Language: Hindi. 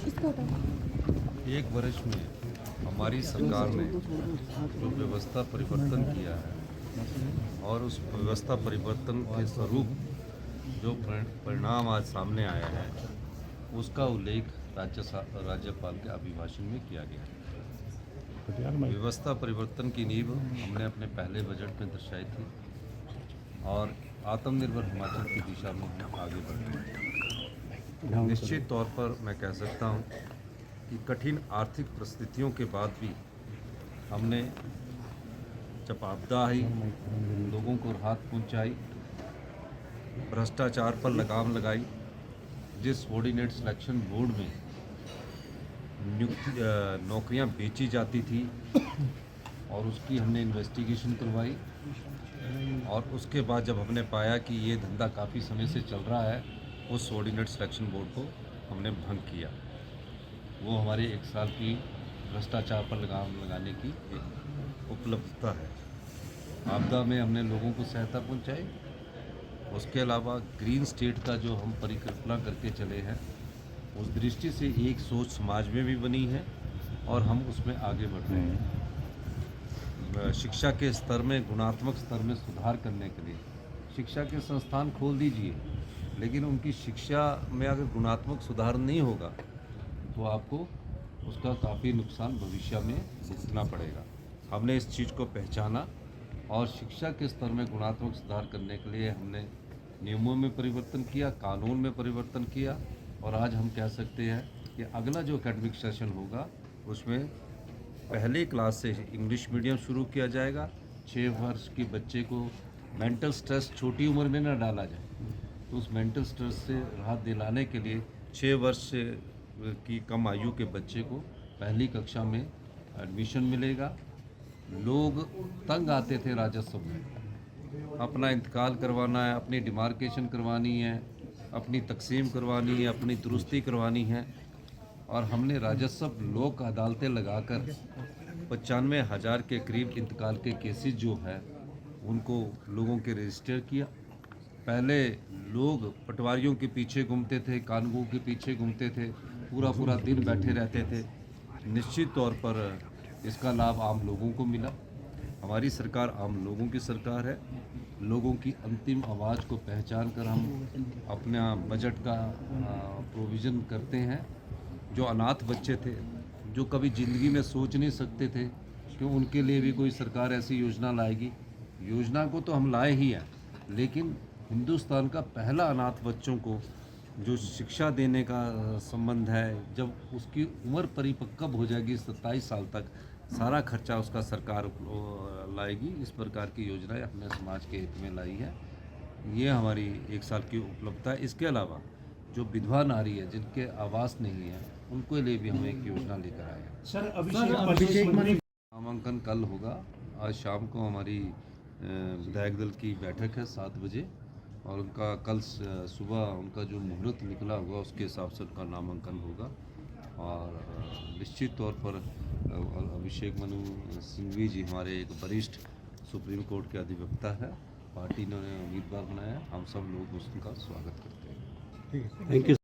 एक वर्ष में हमारी सरकार ने जो व्यवस्था परिवर्तन किया है और उस व्यवस्था परिवर्तन के स्वरूप जो परिणाम आज सामने आया है उसका उल्लेख राज्यपाल के अभिभाषण में किया गया है। व्यवस्था परिवर्तन की नींव हमने अपने पहले बजट में दर्शाई थी और आत्मनिर्भर हिमाचल की दिशा में हम आगे बढ़ रहे हैं। निश्चित तौर पर मैं कह सकता हूँ कि कठिन आर्थिक परिस्थितियों के बाद भी हमने जब आपदा आई लोगों को राहत पहुंचाई, भ्रष्टाचार पर लगाम लगाई, जिस सबॉर्डिनेट सिलेक्शन बोर्ड में नौकरियां बेची जाती थी और उसकी हमने इन्वेस्टिगेशन करवाई और उसके बाद जब हमने पाया कि ये धंधा काफ़ी समय से चल रहा है, उस सबॉर्डिनेट सिलेक्शन बोर्ड को हमने भंग किया। वो हमारे 1 साल की भ्रष्टाचार पर लगाम लगाने की एक उपलब्धता है। आपदा में हमने लोगों को सहायता पहुंचाई। उसके अलावा ग्रीन स्टेट का जो हम परिकल्पना करके चले हैं, उस दृष्टि से एक सोच समाज में भी बनी है और हम उसमें आगे बढ़ रहे हैं। शिक्षा के स्तर में, गुणात्मक स्तर में सुधार करने के लिए शिक्षा के संस्थान खोल दीजिए, लेकिन उनकी शिक्षा में अगर गुणात्मक सुधार नहीं होगा तो आपको उसका काफ़ी नुकसान भविष्य में भुगतना पड़ेगा। हमने इस चीज़ को पहचाना और शिक्षा के स्तर में गुणात्मक सुधार करने के लिए हमने नियमों में परिवर्तन किया, कानून में परिवर्तन किया और आज हम कह सकते हैं कि अगला जो एकेडमिक सेशन होगा उसमें पहली क्लास से इंग्लिश मीडियम शुरू किया जाएगा। 6 वर्ष के बच्चे को मेंटल स्ट्रेस छोटी उम्र में ना डाला जाए, तो उस मेंटल स्ट्रेस से राहत दिलाने के लिए 6 वर्ष की कम आयु के बच्चे को पहली कक्षा में एडमिशन मिलेगा। लोग तंग आते थे राजस्व में, अपना इंतकाल करवाना है, अपनी डिमार्केशन करवानी है, अपनी तकसीम करवानी है, अपनी दुरुस्ती करवानी है और हमने राजस्व लोक अदालतें लगाकर 95,000 के करीब इंतकाल के केसेस जो है उनको लोगों के रजिस्टर किया। पहले लोग पटवारियों के पीछे घूमते थे, कानूनों के पीछे घूमते थे, पूरा दिन बैठे रहते थे। निश्चित तौर पर इसका लाभ आम लोगों को मिला। हमारी सरकार आम लोगों की सरकार है। लोगों की अंतिम आवाज़ को पहचान कर हम अपना बजट का प्रोविज़न करते हैं। जो अनाथ बच्चे थे, जो कभी ज़िंदगी में सोच नहीं सकते थे कि उनके लिए भी कोई सरकार ऐसी योजना लाएगी। योजना को तो हम लाए ही हैं, लेकिन हिंदुस्तान का पहला अनाथ बच्चों को जो शिक्षा देने का संबंध है, जब उसकी उम्र परिपक्व हो जाएगी 27 साल तक, सारा खर्चा उसका सरकार लाएगी। इस प्रकार की योजनाएं हमने समाज के हित में लाई है। ये हमारी 1 साल की उपलब्धता है। इसके अलावा जो विधवा नारी है, जिनके आवास नहीं है, उनके लिए भी हम एक योजना लेकर आए हैं। सर अभिषेक नामांकन कल होगा। आज शाम को हमारी विधायक दल की बैठक है 7 बजे और उनका कल सुबह उनका जो मुहूर्त निकला होगा उसके हिसाब से उनका नामांकन होगा और निश्चित तौर पर अभिषेक मनु सिंघवी जी हमारे एक वरिष्ठ सुप्रीम कोर्ट के अधिवक्ता है। पार्टी ने उन्हें उम्मीदवार बनाया। हम सब लोग उसका स्वागत करते हैं। Thank you.